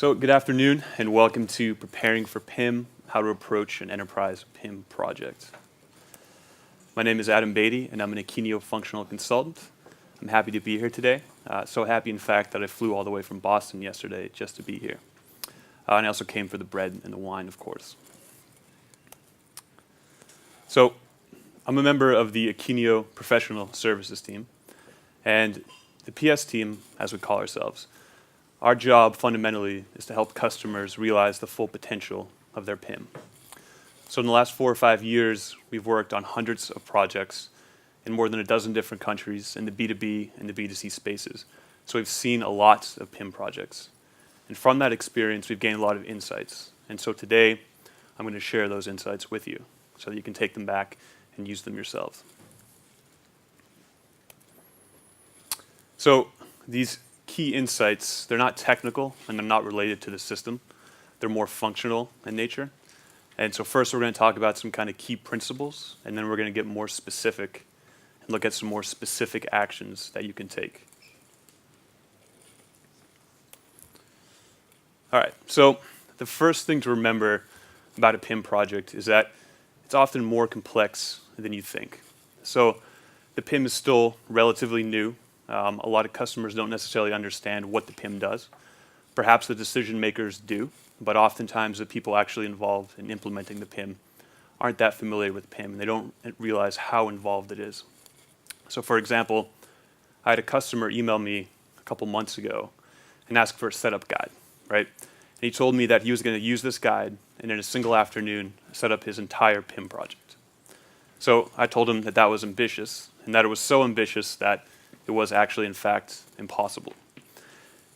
So good afternoon and welcome to Preparing for PIM, How to Approach an Enterprise PIM Project. My name is Adam Beatty and I'm an Akeneo functional consultant. I'm happy to be here today. So happy in fact that I flew all the way from Boston yesterday just to be here. And I also came for the bread and the wine, of course. So I'm a member of the Akeneo Professional Services team, and the PS team, as we call ourselves, our job fundamentally is to help customers realize the full potential of their PIM. So in the last 4 or 5 years, we've worked on hundreds of projects in more than a dozen different countries in the B2B and the B2C spaces. So we've seen a lot of PIM projects. And from that experience, we've gained a lot of insights. And so today, I'm going to share those insights with you so that you can take them back and use them yourselves. So these key insights, they're not technical and they're not related to the system. They're more functional in nature. And so first we're going to talk about some kind of key principles, and then we're going to get more specific and look at some more specific actions that you can take. All right, so the first thing to remember about a PIM project is that it's often more complex than you think. So the PIM is still relatively new. A lot of customers don't necessarily understand what the PIM does. Perhaps the decision makers do, but oftentimes the people actually involved in implementing the PIM aren't that familiar with PIM, and they don't realize how involved it is. So for example, I had a customer email me a couple months ago and ask for a setup guide, right? And he told me that he was going to use this guide and in a single afternoon set up his entire PIM project. So I told him that that was ambitious, and that it was so ambitious that it was actually, in fact, impossible.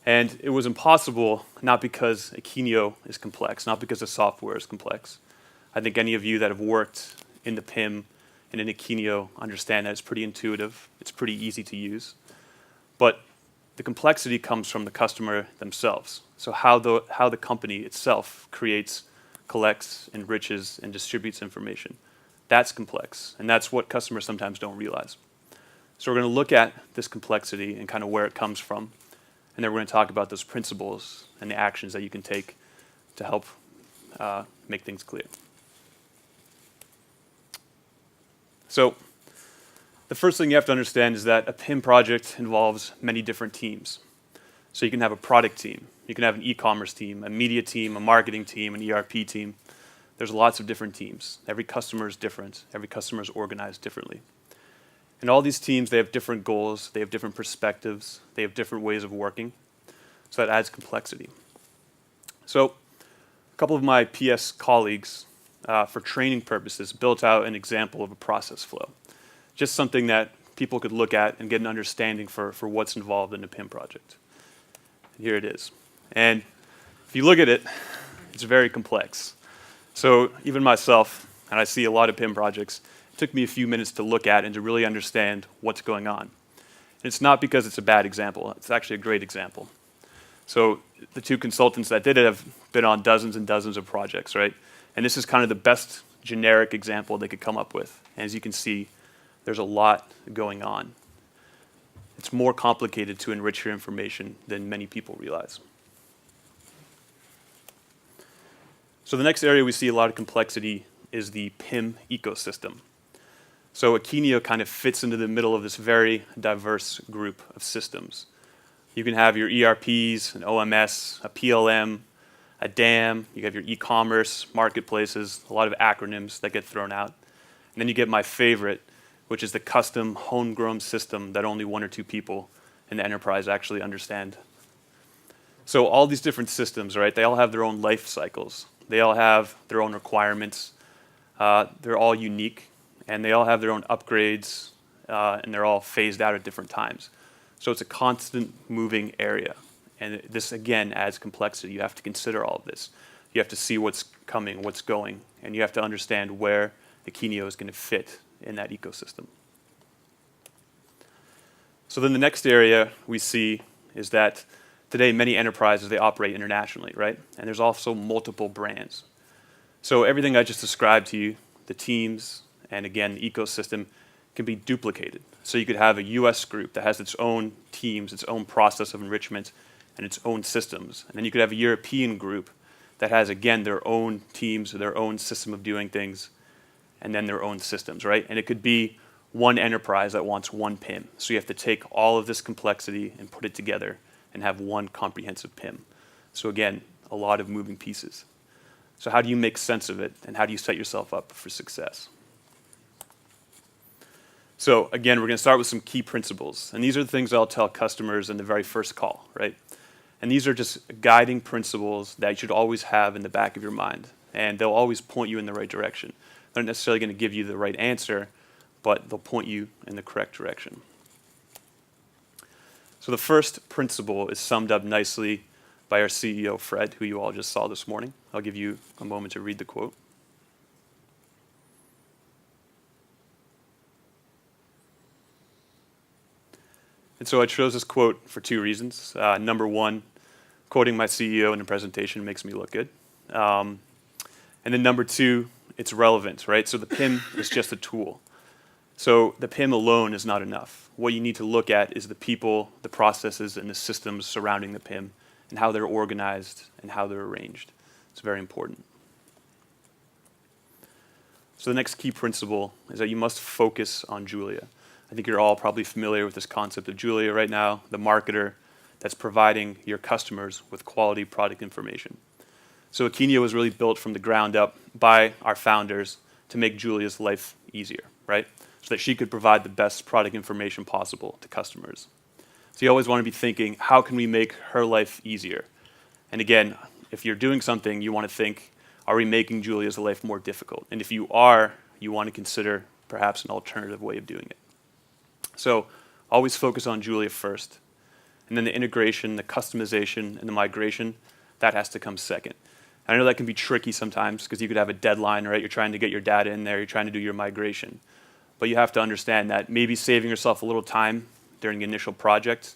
And it was impossible not because Akeneo is complex, not because the software is complex. I think any of you that have worked in the PIM and in Akeneo understand that it's pretty intuitive, it's pretty easy to use. But the complexity comes from the customer themselves. So how the company itself creates, collects, enriches, and distributes information. That's complex, and that's what customers sometimes don't realize. So we're going to look at this complexity and kind of where it comes from, and then we're going to talk about those principles and the actions that you can take to help make things clear. So the first thing you have to understand is that a PIM project involves many different teams. So you can have a product team, you can have an e-commerce team, a media team, a marketing team, an ERP team. There's lots of different teams. Every customer is different. Every customer is organized differently. And all these teams, they have different goals, they have different perspectives, they have different ways of working. So that adds complexity. So a couple of my PS colleagues, for training purposes, built out an example of a process flow. Just something that people could look at and get an understanding for what's involved in a PIM project. And here it is. And if you look at it, it's very complex. So even myself, and I see a lot of PIM projects, it took me a few minutes to look at and to really understand what's going on. And it's not because it's a bad example. It's actually a great example. So the two consultants that did it have been on dozens and dozens of projects, right? And this is kind of the best generic example they could come up with. And as you can see, there's a lot going on. It's more complicated to enrich your information than many people realize. So the next area we see a lot of complexity is the PIM ecosystem. So Akeneo kind of fits into the middle of this very diverse group of systems. You can have your ERPs, an OMS, a PLM, a DAM, you have your e-commerce, marketplaces, a lot of acronyms that get thrown out. And then you get my favorite, which is the custom homegrown system that only 1 or 2 people in the enterprise actually understand. So all these different systems, right, they all have their own life cycles. They all have their own requirements. They're all unique. And they all have their own upgrades, and they're all phased out at different times. So it's a constant moving area. And this, again, adds complexity. You have to consider all of this. You have to see what's coming, what's going, and you have to understand where Akeneo is going to fit in that ecosystem. So then the next area we see is that today many enterprises, they operate internationally, right? And there's also multiple brands. So everything I just described to you, the teams, and again, the ecosystem can be duplicated. So you could have a US group that has its own teams, its own process of enrichment and its own systems. And then you could have a European group that has, again, their own teams, their own system of doing things, and then their own systems, right? And it could be one enterprise that wants one PIM. So you have to take all of this complexity and put it together and have one comprehensive PIM. So again, a lot of moving pieces. So how do you make sense of it, and how do you set yourself up for success? So again, we're going to start with some key principles. And these are the things I'll tell customers in the very first call, right? And these are just guiding principles that you should always have in the back of your mind. And they'll always point you in the right direction. They're not necessarily going to give you the right answer, but they'll point you in the correct direction. So the first principle is summed up nicely by our CEO, Fred, who you all just saw this morning. I'll give you a moment to read the quote. And so I chose this quote for two reasons. Number one, quoting my CEO in a presentation makes me look good. And then number two, it's relevant, right? So the PIM is just a tool. So the PIM alone is not enough. What you need to look at is the people, the processes, and the systems surrounding the PIM, and how they're organized and how they're arranged. It's very important. So the next key principle is that you must focus on Julia. I think you're all probably familiar with this concept of Julia right now, the marketer that's providing your customers with quality product information. So Akeneo was really built from the ground up by our founders to make Julia's life easier, right? So that she could provide the best product information possible to customers. So you always want to be thinking, how can we make her life easier? And again, if you're doing something, you want to think, are we making Julia's life more difficult? And if you are, you want to consider perhaps an alternative way of doing it. So always focus on Julia first. And then the integration, the customization, and the migration, that has to come second. I know that can be tricky sometimes because you could have a deadline, right? You're trying to get your data in there, you're trying to do your migration. But you have to understand that maybe saving yourself a little time during the initial project,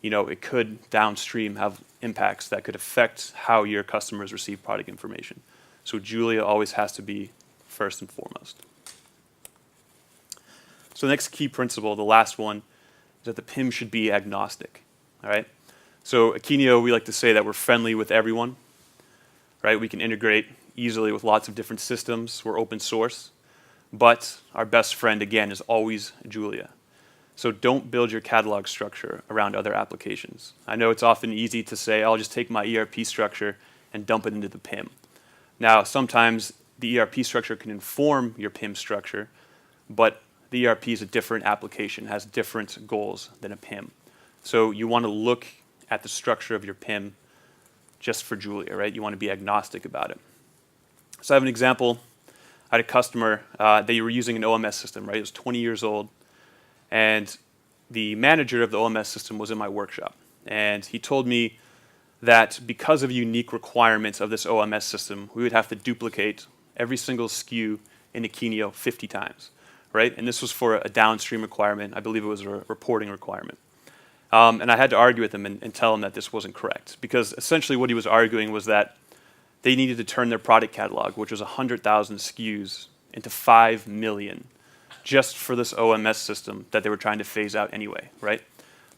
it could downstream have impacts that could affect how your customers receive product information. So Julia always has to be first and foremost. So the next key principle, the last one, is that the PIM should be agnostic, all right? So Akeneo, we like to say that we're friendly with everyone, right? We can integrate easily with lots of different systems. We're open source. But our best friend, again, is always Julia. So don't build your catalog structure around other applications. I know it's often easy to say, I'll just take my ERP structure and dump it into the PIM. Now, sometimes the ERP structure can inform your PIM structure, but the ERP is a different application, has different goals than a PIM. So you want to look at the structure of your PIM just for Julia, right? You want to be agnostic about it. So I have an example. I had a customer, they were using an OMS system, right? It was 20 years old. And the manager of the OMS system was in my workshop. And he told me that because of unique requirements of this OMS system, we would have to duplicate every single SKU in Akeneo 50 times, right? And this was for a downstream requirement. I believe it was a reporting requirement. And I had to argue with him and tell him that this wasn't correct. Because essentially what he was arguing was that they needed to turn their product catalog, which was 100,000 SKUs, into 5 million just for this OMS system that they were trying to phase out anyway, right?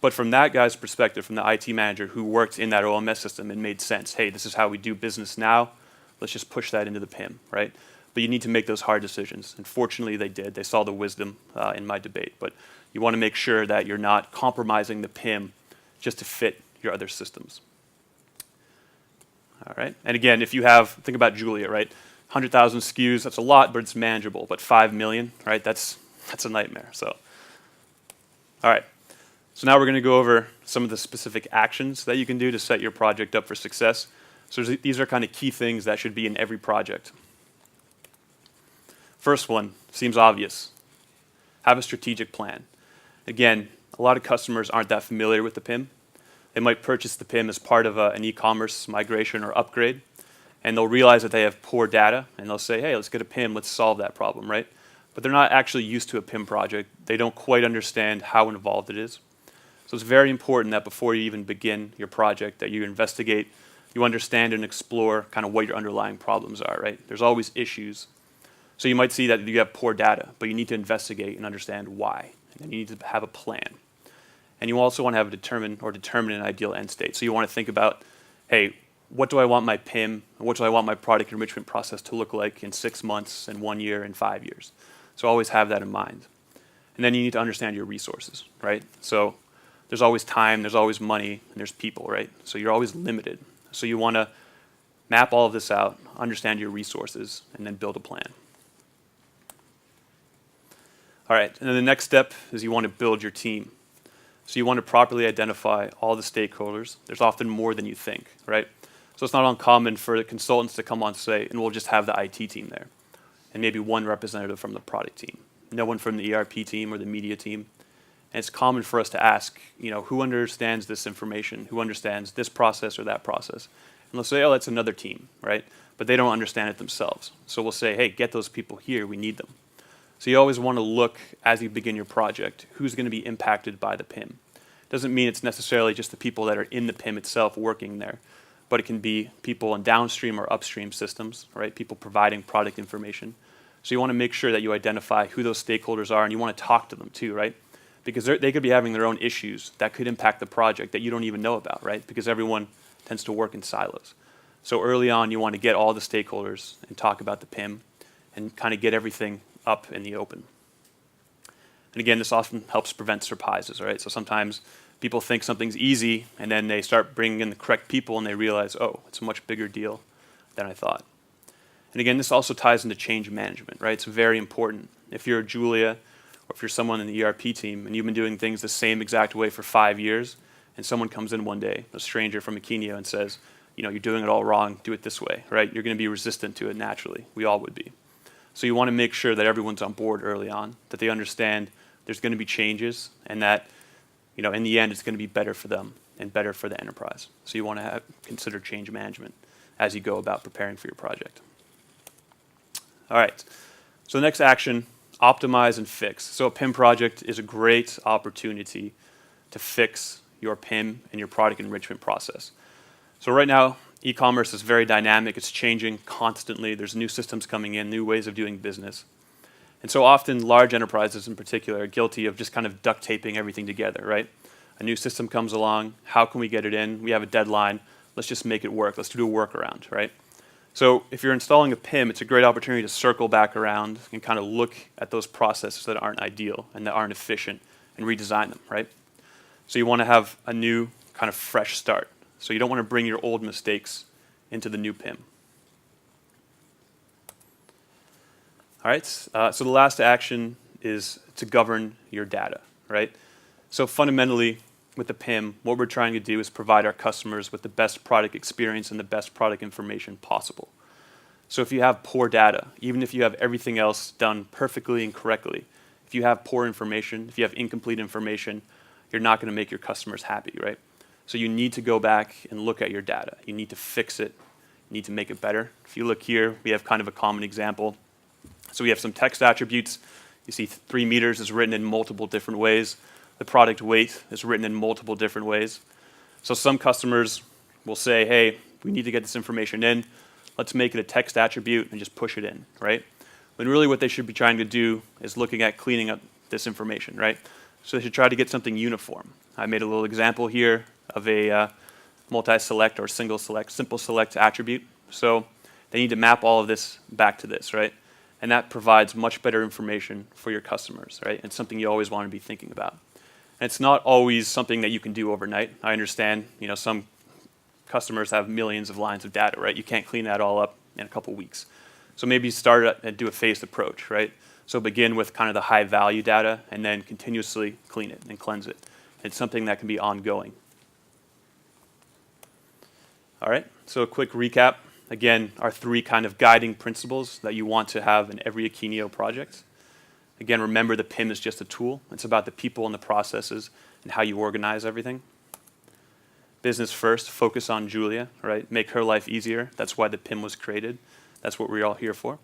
But from that guy's perspective, from the IT manager who worked in that OMS system, it made sense. Hey, this is how we do business now. Let's just push that into the PIM, right? But you need to make those hard decisions. And fortunately, they did. They saw the wisdom in my debate. But you want to make sure that you're not compromising the PIM just to fit your other systems. All right. And again, if you think about Julia, right? 100,000 SKUs, that's a lot, but it's manageable. But 5 million, right? That's a nightmare. So, all right. So now we're going to go over some of the specific actions that you can do to set your project up for success. So these are kind of key things that should be in every project. First one seems obvious. Have a strategic plan. Again, a lot of customers aren't that familiar with the PIM. They might purchase the PIM as part of an e-commerce migration or upgrade, and they'll realize that they have poor data, and they'll say, hey, let's get a PIM, let's solve that problem, right? But they're not actually used to a PIM project. They don't quite understand how involved it is. So it's very important that before you even begin your project, that you investigate, you understand and explore kind of what your underlying problems are, right? There's always issues. So you might see that you have poor data, but you need to investigate and understand why. And then you need to have a plan. And you also want to have a determine an ideal end state. So you want to think about, hey, what do I want my PIM, and what do I want my product enrichment process to look like in 6 months, in 1 year, in 5 years? So always have that in mind. And then you need to understand your resources, right? So there's always time, there's always money, and there's people, right? So you're always limited. So you want to map all of this out, understand your resources, and then build a plan. All right, and then the next step is you want to build your team. So you want to properly identify all the stakeholders. There's often more than you think, right? So it's not uncommon for the consultants to come on site and we'll just have the IT team there and maybe one representative from the product team, no one from the ERP team or the media team. And it's common for us to ask, who understands this information? Who understands this process or that process? And they'll say, oh, that's another team, right? But they don't understand it themselves. So we'll say, hey, get those people here. We need them. So you always want to look, as you begin your project, who's going to be impacted by the PIM. Doesn't mean it's necessarily just the people that are in the PIM itself working there, but it can be people in downstream or upstream systems, right? People providing product information. So you want to make sure that you identify who those stakeholders are, and you want to talk to them too, right? Because they could be having their own issues that could impact the project that you don't even know about, right? Because everyone tends to work in silos. So early on, you want to get all the stakeholders and talk about the PIM and kind of get everything up in the open. And again, this often helps prevent surprises, right? So sometimes people think something's easy, and then they start bringing in the correct people, and they realize, oh, it's a much bigger deal than I thought. And again, this also ties into change management, right? It's very important. If you're Julia, or if you're someone in the ERP team, and you've been doing things the same exact way for 5 years, and someone comes in one day, a stranger from Akeneo, and says, you're doing it all wrong, do it this way, right? You're going to be resistant to it naturally. We all would be. So you want to make sure that everyone's on board early on, that they understand there's going to be changes, and that in the end it's going to be better for them and better for the enterprise. So you want to consider change management as you go about preparing for your project. All right, so the next action, optimize and fix. So a PIM project is a great opportunity to fix your PIM and your product enrichment process. So right now, e-commerce is very dynamic. It's changing constantly. There's new systems coming in, new ways of doing business. And so often large enterprises in particular are guilty of just kind of duct taping everything together, right? A new system comes along. How can we get it in? We have a deadline. Let's just make it work. Let's do a workaround, right? So if you're installing a PIM, it's a great opportunity to circle back around and kind of look at those processes that aren't ideal and that aren't efficient and redesign them, right? So you want to have a new kind of fresh start. So you don't want to bring your old mistakes into the new PIM. All right, so the last action is to govern your data, right? So fundamentally, with the PIM, what we're trying to do is provide our customers with the best product experience and the best product information possible. So if you have poor data, even if you have everything else done perfectly and correctly, if you have poor information, if you have incomplete information, you're not going to make your customers happy, right? So you need to go back and look at your data. You need to fix it. You need to make it better. If you look here, we have kind of a common example. So we have some text attributes. You see 3 meters is written in multiple different ways. The product weight is written in multiple different ways. So some customers will say, hey, we need to get this information in. Let's make it a text attribute and just push it in, right? When really what they should be trying to do is looking at cleaning up this information, right? So they should try to get something uniform. I made a little example here of a multi-select or simple select attribute. So they need to map all of this back to this, right? And that provides much better information for your customers, right? It's something you always want to be thinking about. And it's not always something that you can do overnight. I understand, some customers have millions of lines of data, right? You can't clean that all up in a couple weeks. So maybe start and do a phased approach, right? So begin with kind of the high value data and then continuously clean it and cleanse it. It's something that can be ongoing. All right, so a quick recap. Again, our 3 kind of guiding principles that you want to have in every Akeneo project. Again, remember the PIM is just a tool. It's about the people and the processes and how you organize everything. Business first, focus on Julia, right? Make her life easier. That's why the PIM was created. That's what we're all here for.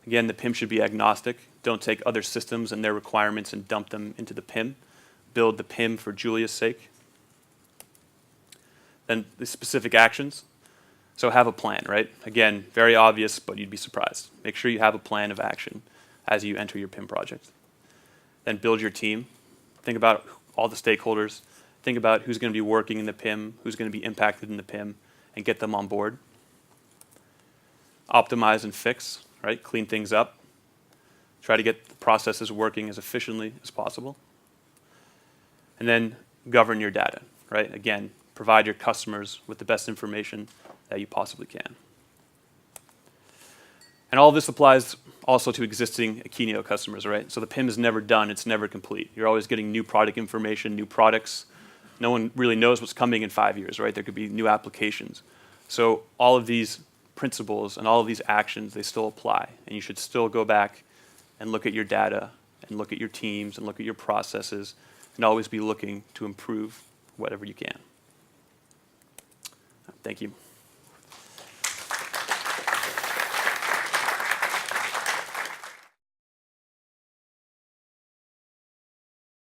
Again, the PIM should be agnostic. Don't take other systems and their requirements and dump them into the PIM. Build the PIM for Julia's sake. Then the specific actions. So have a plan, right? Again, very obvious, but you'd be surprised. Make sure you have a plan of action as you enter your PIM project. Then build your team. Think about all the stakeholders. Think about who's going to be working in the PIM, who's going to be impacted in the PIM, and get them on board. Optimize and fix, right? Clean things up. Try to get the processes working as efficiently as possible. And then govern your data, right? Again, provide your customers with the best information that you possibly can. And all of this applies also to existing Akeneo customers, right? So the PIM is never done, it's never complete. You're always getting new product information, new products. No one really knows what's coming in 5 years, right? There could be new applications. So all of these principles and all of these actions, they still apply. And you should still go back and look at your data and look at your teams and look at your processes and always be looking to improve whatever you can. Thank you.